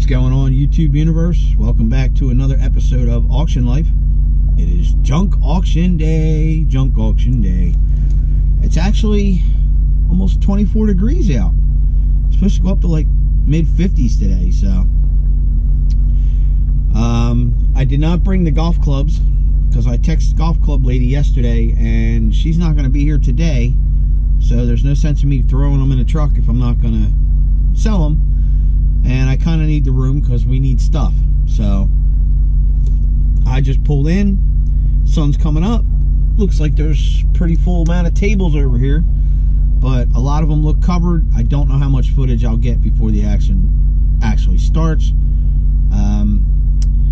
What's going on, YouTube universe? Welcome back to another episode of Auction Life. It is junk auction day. Junk auction day. It's actually almost 24 degrees out. It's supposed to go up to like mid 50s today. So I did not bring the golf clubs because I texted golf club lady yesterday and she's not going to be here today. So there's no sense in me throwing them in the truck if I'm not going to sell them. And I kind of need the room because we need stuff. So I just pulled in. Sun's coming up. Looks like there's pretty full amount of tables over here, but a lot of them look covered. I don't know how much footage I'll get before the action actually starts.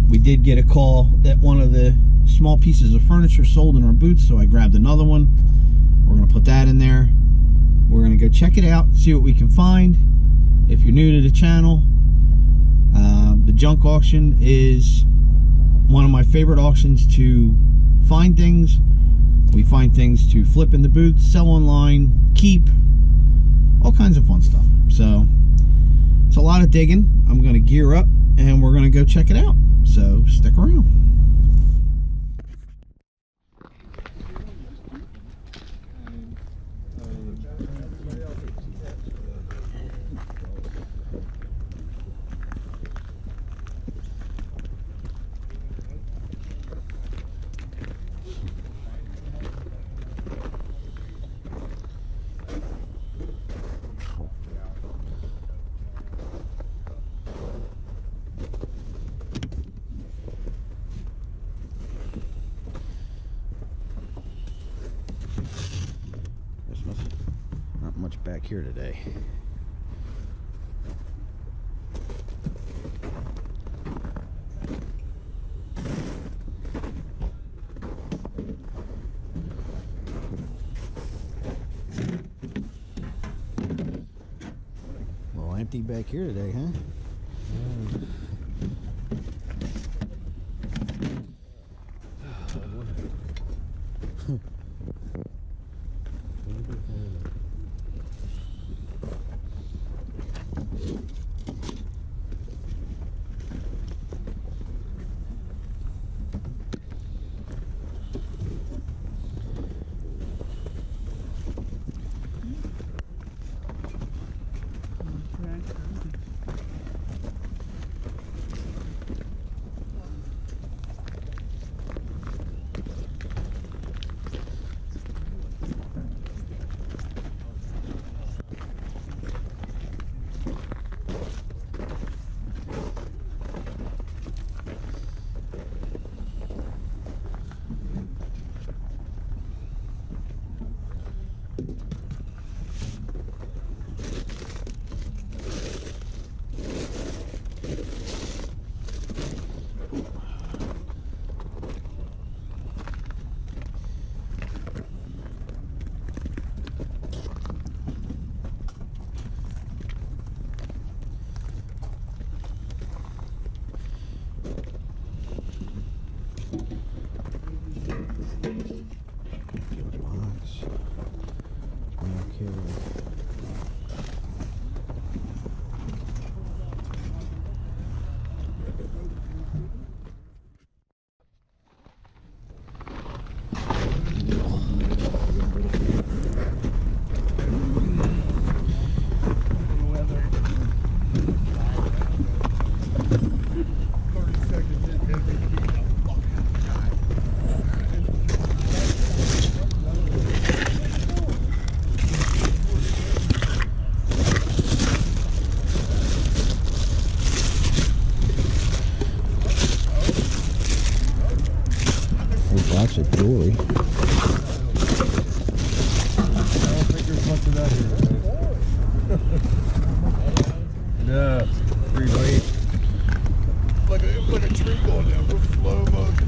We did get a call that one of the small pieces of furniture sold in our booth, so I grabbed another one. We're going to put that in there. We're going to go check it out, see what we can find. If you're new to the channel, the junk auction is one of my favorite auctions to find things. We find things to flip in the booth, sell online, keep, all kinds of fun stuff. So it's a lot of digging. I'm going to gear up and we're going to go check it out. So stick around. Not much back here today. A little empty back here today, huh? Lots of jewelry. I don't think there's much of that here. No, pretty late. Like a tree going down with slow motion.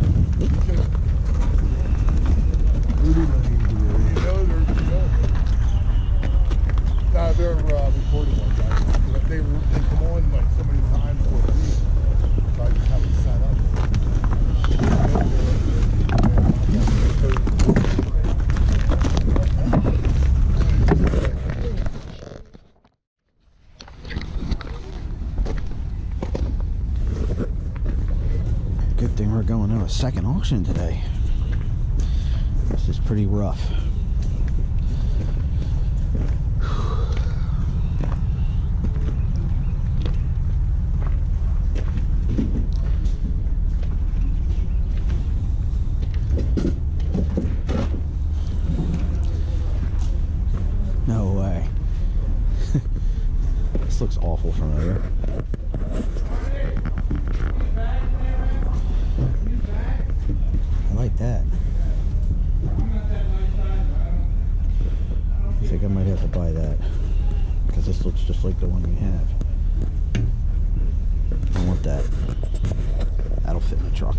They're recording one, guys. They come on like so many times for a week. So I just haven't set up. Good thing we're going to a second auction today. This is pretty rough. No way. This looks awful familiar. I like that. I think I might have to buy that because this looks just like the one we have. I want that. That'll fit in the truck.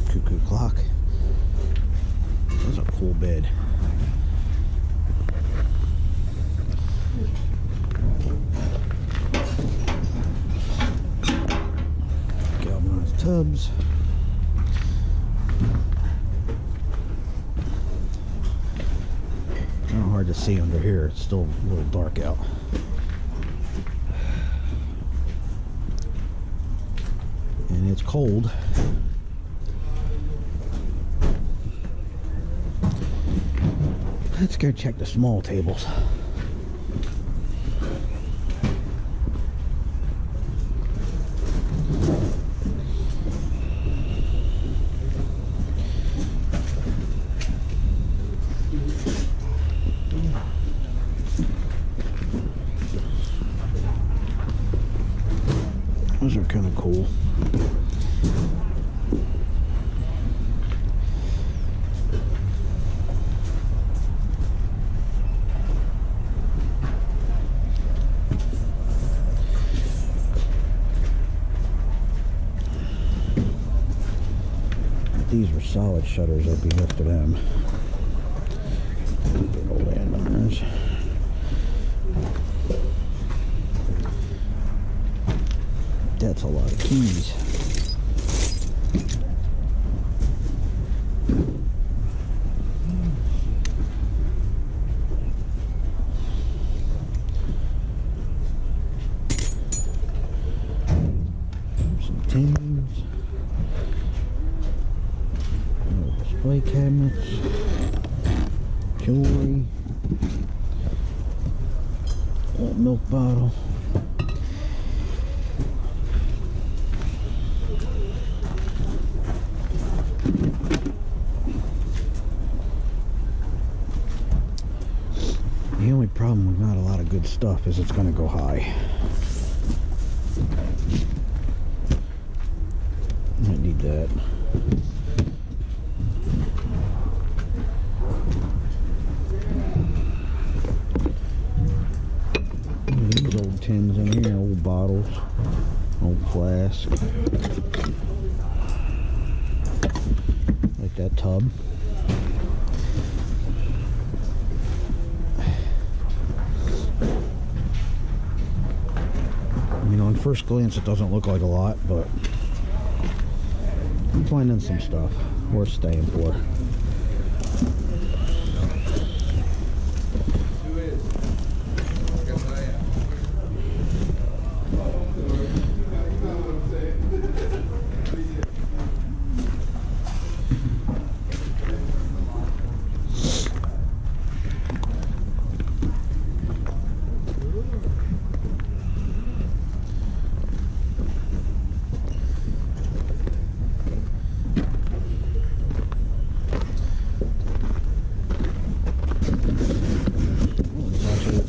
Cuckoo clock. That's a cool bed. Galvanized tubs. Kind of hard to see under here. It's still a little dark out. And it's cold. Let's go check the small tables. Those are kind of cool. These were solid shutters, I'd be after them. Big old landowners. That's a lot of keys. Some tins. Display cabinets, jewelry, old milk bottle, the only problem with not a lot of good stuff is it's going to go high. Might need that. These old tins in here, old bottles, old flask. Like that tub. You know, on first glance it doesn't look like a lot, but I'm finding some stuff worth staying for.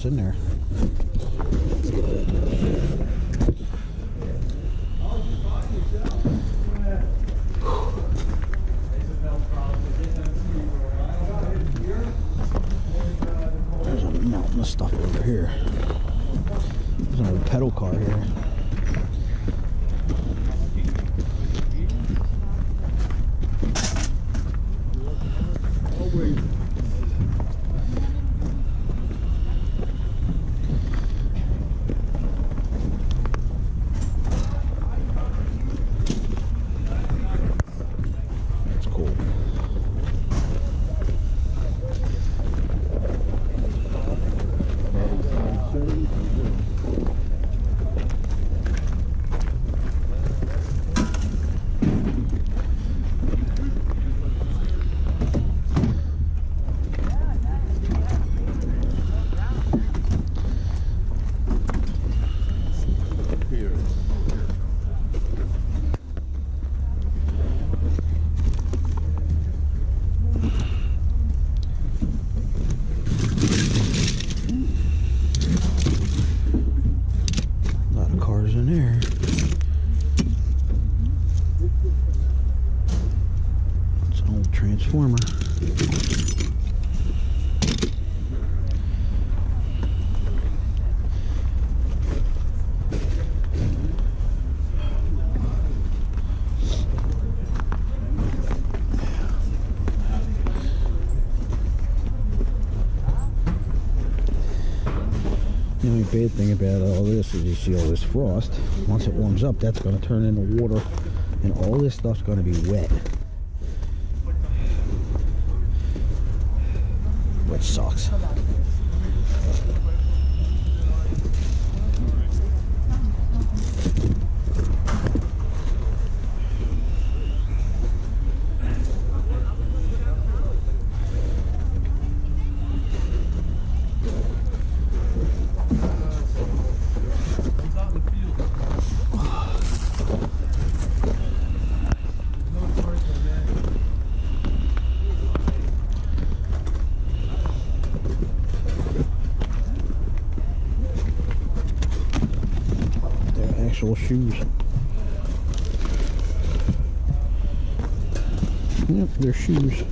In there. There's a mountain of stuff over here. There's an old pedal car here. That's cool. an old transformer. The only bad thing about all this is you see all this frost. Once it warms up, that's going to turn into water, and all this stuff's going to be wet, which sucks. Shoes. Yep, they're shoes.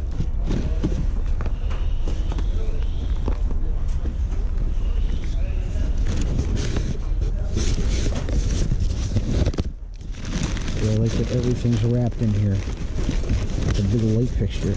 I like that everything's wrapped in here. It's a big light fixture.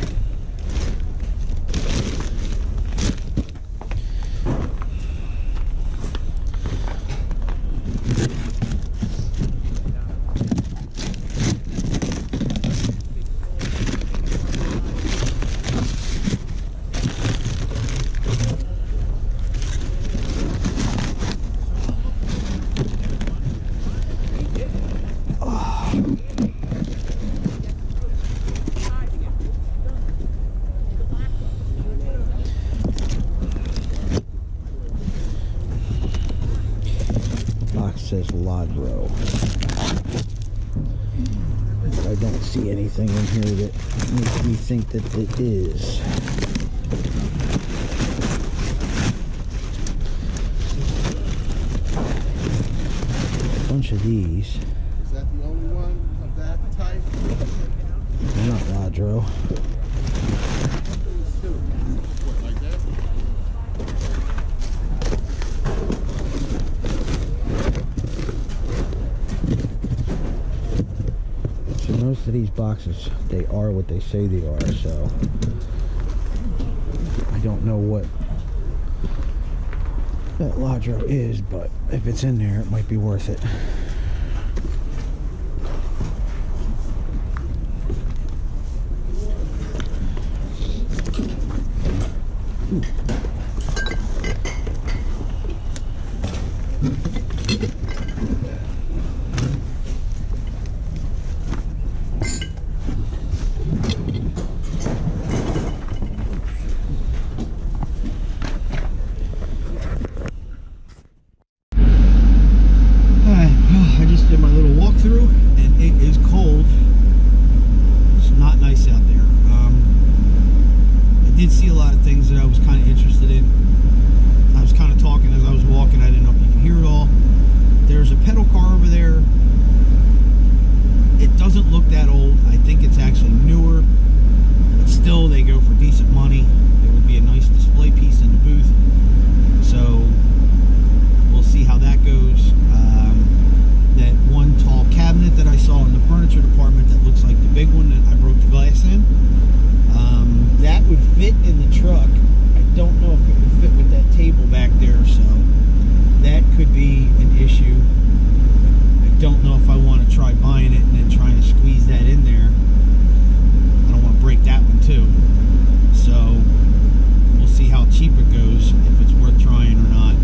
Says Ladro. I don't see anything in here that makes me think that it is. A bunch of these. Is that the only one of that type? They're not Ladro. Like that? Most of these boxes, they are what they say they are, so I don't know what that Ladro is, but if it's in there, it might be worth it. Did my little walkthrough, and it is cold. It's not nice out there. I did see a lot of things that I was kind of interested in. I was kind of talking as I was walking. I didn't know if you could hear it all. There's a pedal car over there. It doesn't look that old. I think it's actually newer, but still they go for decent money. It would be a nice display piece in the booth, so we'll see how that goes. That one tall cabinet that I saw in the furniture department that looks like the big one that I broke the glass in, that would fit in the truck. I don't know if it would fit with that table back there, so that could be an issue. I don't know if I want to try buying it and then trying to squeeze that in there. I don't want to break that one too, so we'll see how cheap it goes, if it's worth trying or not.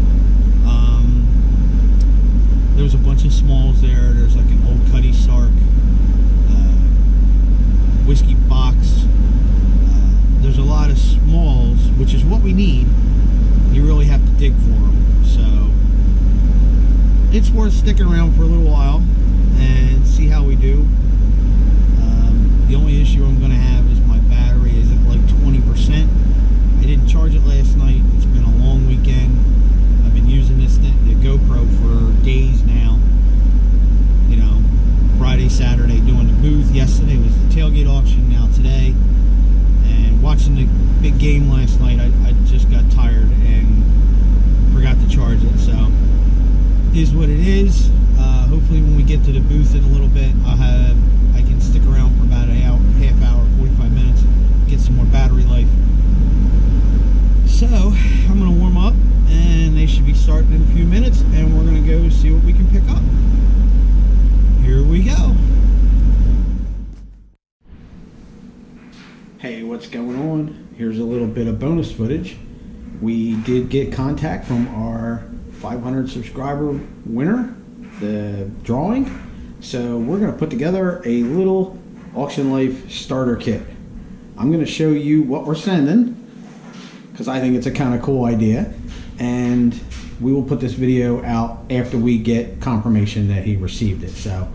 There's a bunch of smalls there. There's like an old Cuddy Sark whiskey box. There's a lot of smalls, which is what we need. You really have to dig for them. So it's worth sticking around for a little while and see how we do. The only issue I'm going to have is my battery is at like 20%. I didn't charge it last night. It's been a long weekend. I've been using this thing, the GoPro, for days now. You know, Friday, Saturday doing the booth. Yesterday was the tailgate auction. Now today, game last night. I just got tired and forgot to charge it, so is what it is. Hopefully when we get to the booth in a little bit, I can stick around for about a half hour, 45 minutes, get some more battery life. So I'm gonna warm up and they should be starting in a few minutes, and we're gonna go see what we can pick up. Here we go. Hey, what's going on? Here's a little bit of bonus footage. We did get contact from our 500 subscriber winner, the drawing. So we're gonna put together a little AuctionLife starter kit. I'm gonna show you what we're sending, because I think it's a kind of cool idea. And we will put this video out after we get confirmation that he received it. So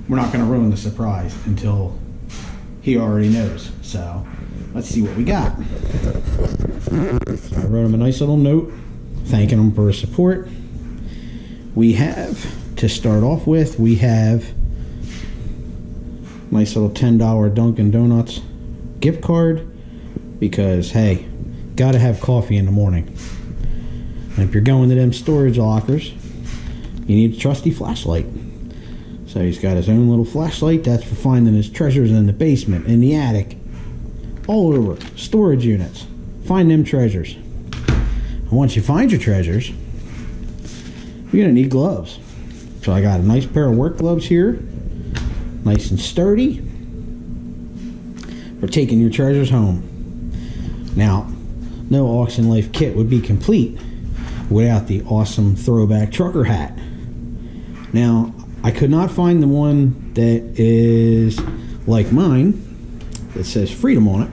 we're not gonna ruin the surprise until he already knows. So let's see what we got. So I wrote him a nice little note thanking him for his support. We have, to start off with, we have nice little $10 Dunkin' Donuts gift card, because hey, gotta have coffee in the morning. And if you're going to them storage lockers, you need a trusty flashlight. So he's got his own little flashlight. That's for finding his treasures in the basement, in the attic, all over storage units. Find them treasures. And once you find your treasures, you're gonna need gloves. So I got a nice pair of work gloves here, nice and sturdy, for taking your treasures home. Now, no AuctionLife kit would be complete without the awesome throwback trucker hat. Now, I could not find the one that is like mine that says freedom on it,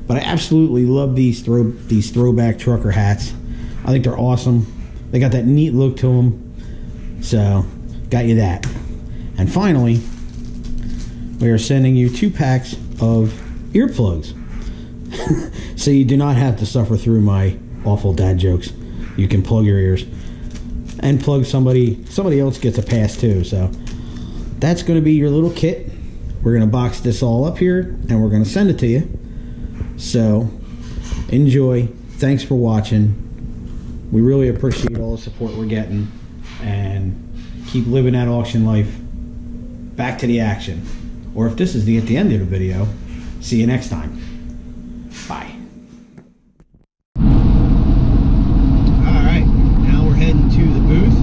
but I absolutely love these throwback trucker hats. I think they're awesome. They got that neat look to them, so got you that. And finally, we are sending you 2 packs of earplugs, so you do not have to suffer through my awful dad jokes. You can plug your ears and plug somebody else gets a pass too. So that's going to be your little kit. We're going to box this all up here and we're going to send it to you. So enjoy. Thanks for watching. We really appreciate all the support we're getting, and keep living that auction life. Back to the action. Or if this is at the end of the video, see you next time. Bye. Alright, now we're heading to the booth.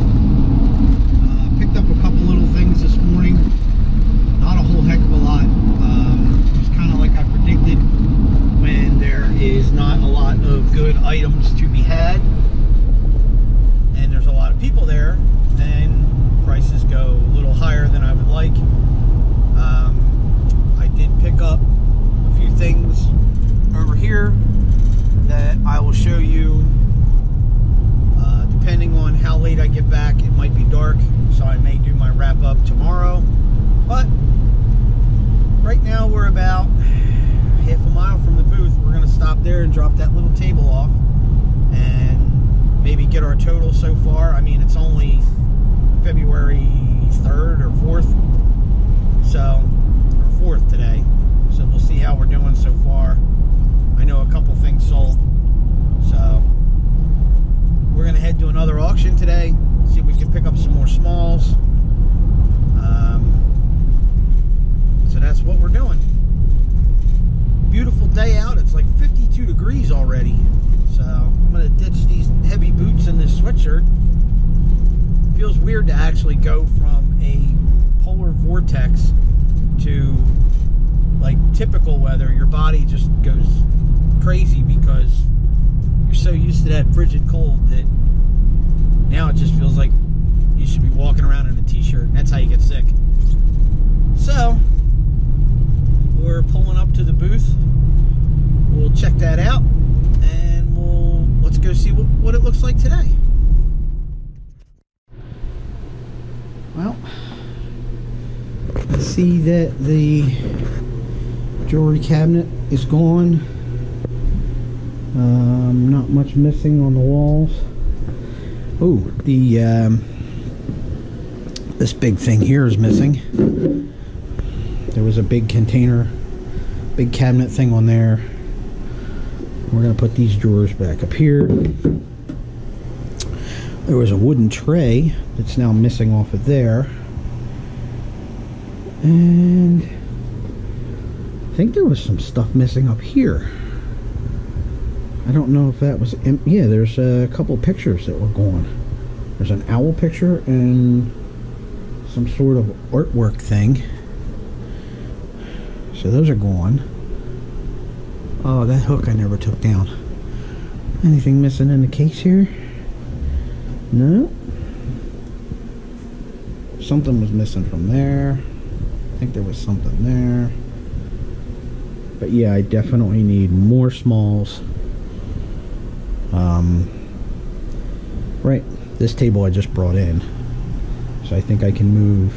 Picked up a couple little things this morning. Not a whole heck of a lot. Just kind of like I predicted, when there is not a lot of good items to be had, and there's a lot of people there, then prices go a little higher than I would like. I did pick up a few things over here that I will show you. Depending on how late I get back, it might be dark, so I may do my wrap up tomorrow. But right now we're about half a mile from the booth. We're going to stop there and drop that little table off and maybe get our total so far. I mean, it's only February 3rd or 4th, so, or 4th today, so we'll see how we're doing so far. I know a couple things sold, so we're going to head to another auction today, see if we can pick up some more smalls. So that's what we're doing. Beautiful day out. It's like 52 degrees already. So I'm going to ditch these heavy boots and this sweatshirt. It feels weird to actually go from a polar vortex to like typical weather. Your body just goes crazy because you're so used to that frigid cold that now it just feels like you should be walking around in a t-shirt. That's how you get sick. So we're pulling up to the booth. We'll check that out, and let's go see what it looks like today. Well, I see that the jewelry cabinet is gone. Not much missing on the walls. Oh, this big thing here is missing. There was a big container, big cabinet thing on there. We're going to put these drawers back up here. There was a wooden tray that's now missing off of there. And I think there was some stuff missing up here. I don't know if that was... Yeah, there's a couple pictures that were gone. There's an owl picture and some sort of artwork thing. So those are gone. Oh, that hook I never took down. Anything missing in the case here? No. Something was missing from there. I think there was something there. But yeah, I definitely need more smalls. Right, this table I just brought in. So I think I can move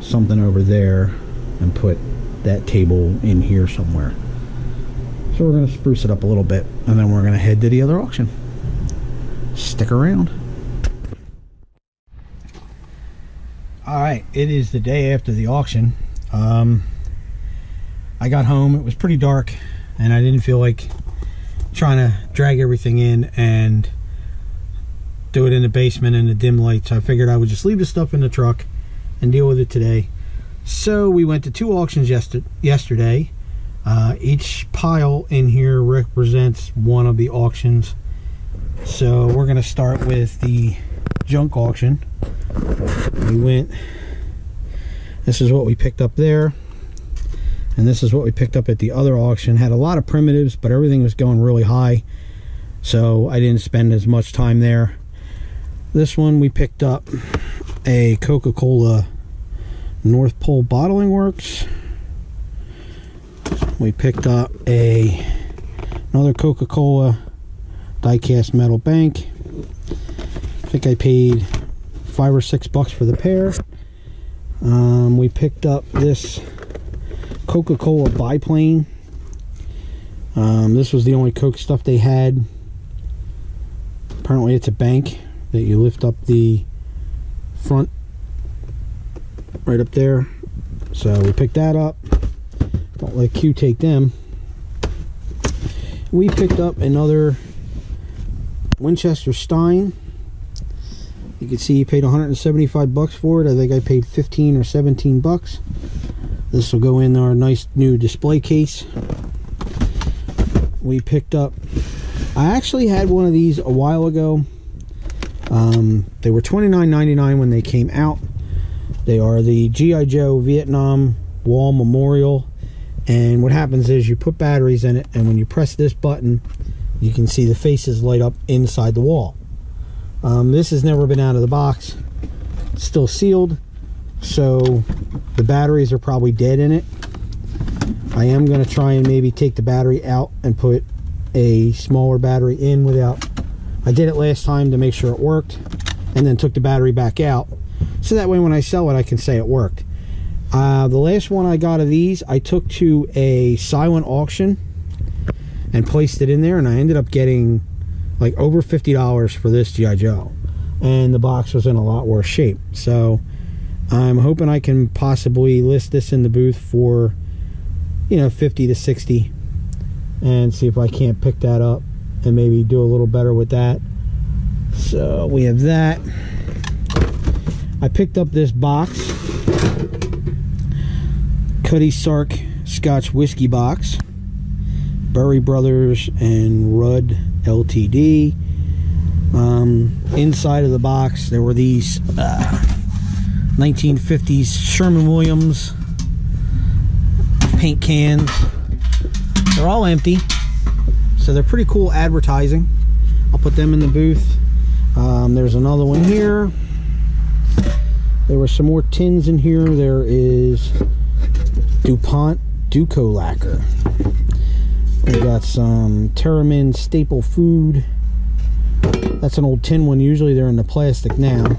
something over there and put that table in here somewhere. So we're going to spruce it up a little bit, and then we're going to head to the other auction. Stick around. Alright, it is the day after the auction. I got home, it was pretty dark, and I didn't feel like trying to drag everything in and do it in the basement in the dim light, so I figured I would just leave the stuff in the truck and deal with it today. So we went to 2 auctions yesterday. Each pile in here represents one of the auctions. So we're going to start with the junk auction. We went, this is what we picked up there, and this is what we picked up at the other auction. Had a lot of primitives, but everything was going really high, so I didn't spend as much time there. This one we picked up a Coca-Cola North Pole Bottling Works. We picked up another Coca-Cola die-cast metal bank. I think I paid $5 or $6 for the pair. We picked up this Coca-Cola biplane. This was the only Coke stuff they had. Apparently it's a bank that you lift up the front right up there. So we picked that up. Don't let Q take them. We picked up another Winchester Stein. You can see you paid $175 for it. I think I paid $15 or $17. This will go in our nice new display case. We picked up, I actually had one of these a while ago. They were $29.99 when they came out. They are the G.I. Joe Vietnam Wall Memorial. And what happens is you put batteries in it, and when you press this button, you can see the faces light up inside the wall. This has never been out of the box. It's still sealed, so the batteries are probably dead in it. I am going to try and maybe take the battery out and put a smaller battery in without... I did it last time to make sure it worked, and then took the battery back out, so that way when I sell it I can say it worked. The last one I got of these I took to a silent auction and placed it in there, and I ended up getting like over $50 for this G.I. Joe, and the box was in a lot worse shape. So I'm hoping I can possibly list this in the booth for, you know, 50 to 60, and see if I can't pick that up and maybe do a little better with that. So we have that. I picked up this box, Cuddy Sark Scotch Whiskey box, Burry Brothers and Rudd Ltd. Inside of the box there were these 1950s Sherman-Williams paint cans. They're all empty, so they're pretty cool advertising. I'll put them in the booth. There's another one here. There were some more tins in here. There is DuPont Duco lacquer. We got some Terramin staple food. That's an old tin one. Usually they're in the plastic now.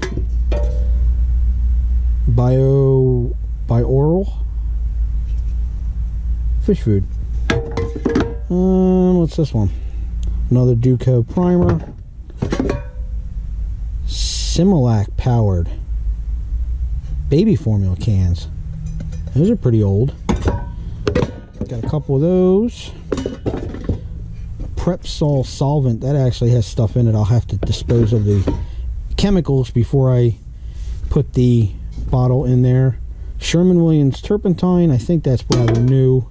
Bioral fish food. What's this one? Another Duco primer. Similac powered baby formula cans. Those are pretty old. Got a couple of those. Prep Sol solvent. That actually has stuff in it. I'll have to dispose of the chemicals before I put the bottle in there. Sherwin-Williams turpentine. I think that's rather new.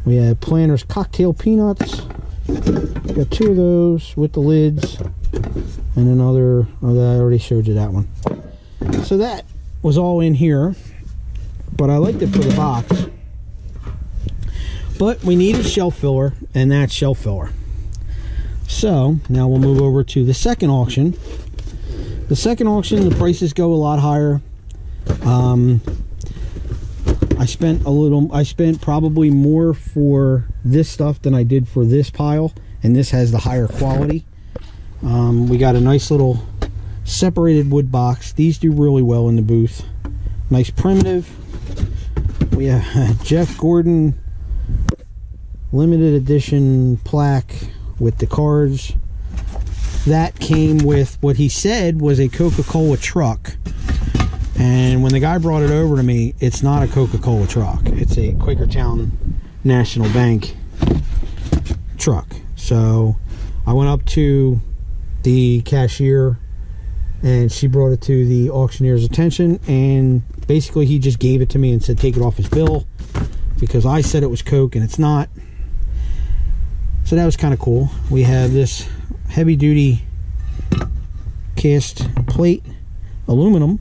We have Planters cocktail peanuts. Got 2 of those with the lids, and another. Oh, I already showed you that one. So that was all in here, but I liked it for the box. But we need a shelf filler, and that's shelf filler. So now we'll move over to the second auction. The second auction, the prices go a lot higher. I spent probably more for this stuff than I did for this pile, and this has the higher quality. We got a nice little separated wood box. These do really well in the booth. Nice primitive. We have Jeff Gordon limited edition plaque with the cards. That came with what he said was a Coca-Cola truck. And when the guy brought it over to me, it's not a Coca-Cola truck. It's a Quakertown National Bank truck. So I went up to the cashier and she brought it to the auctioneer's attention, and basically he just gave it to me and said take it off his bill because I said it was Coke and it's not. So that was kind of cool. We have this heavy duty cast plate, aluminum,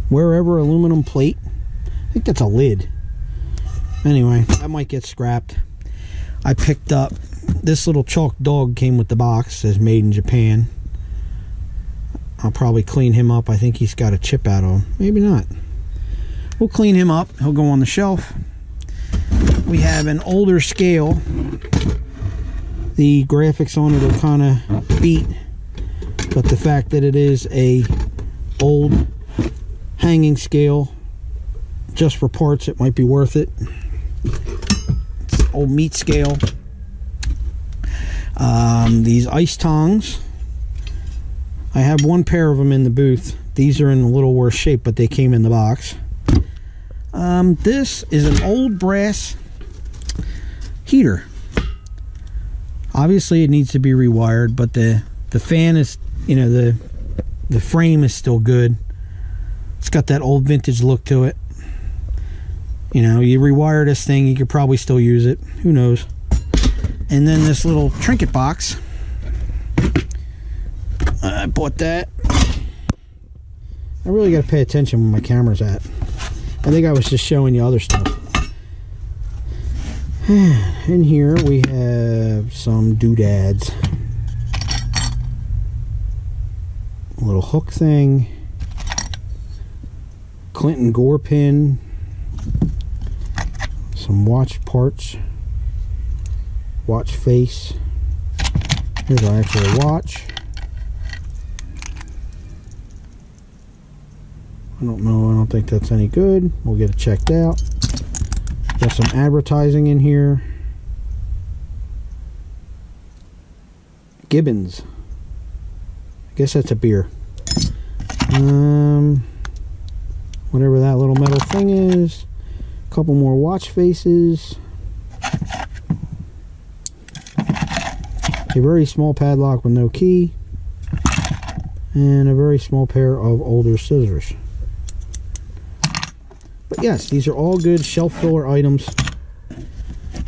wherever aluminum plate. I think that's a lid. Anyway, that might get scrapped. I picked up this little chalk dog, came with the box, says made in Japan. I'll probably clean him up. I think he's got a chip out of him. Maybe not. We'll clean him up. He'll go on the shelf. We have an older scale. The graphics on it are kind of beat, but the fact that it is a old hanging scale, just for parts, it might be worth it. It's an old meat scale. These ice tongs, I have 1 pair of them in the booth. These are in a little worse shape, but they came in the box. This is an old brass heater. Obviously it needs to be rewired, but the fan is, you know, the frame is still good. It's got that old vintage look to it. You know, you rewire this thing, you could probably still use it. Who knows? And then this little trinket box. I bought that. I really got to pay attention where my camera's at. I think I was just showing you other stuff. In here we have some doodads. A little hook thing. Clinton Gore pin. Some watch parts. Watch face. Here's our actual watch. I don't think that's any good. We'll get it checked out. Got some advertising in here. Gibbons. I guess that's a beer. Whatever that little metal thing is. A couple more watch faces. A very small padlock with no key. And a very small pair of older scissors. But yes, these are all good shelf filler items.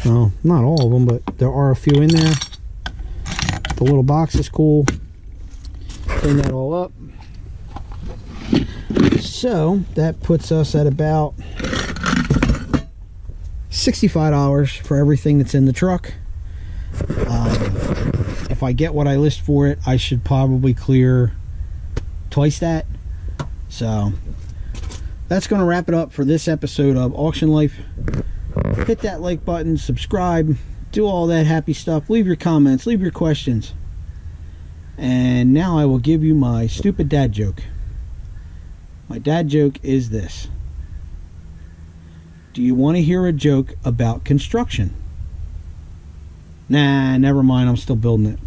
Well, not all of them, but there are a few in there. The little box is cool. Clean that all up. So that puts us at about $65 for everything that's in the truck. If I get what I list for it, I should probably clear twice that. So that's going to wrap it up for this episode of Auction Life. Hit that like button, subscribe, do all that happy stuff. Leave your comments, leave your questions. And now I will give you my stupid dad joke. My dad joke is this. Do you want to hear a joke about construction? Nah, never mind. I'm still building it.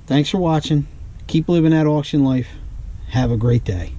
Thanks for watching. Keep living that auction life. Have a great day.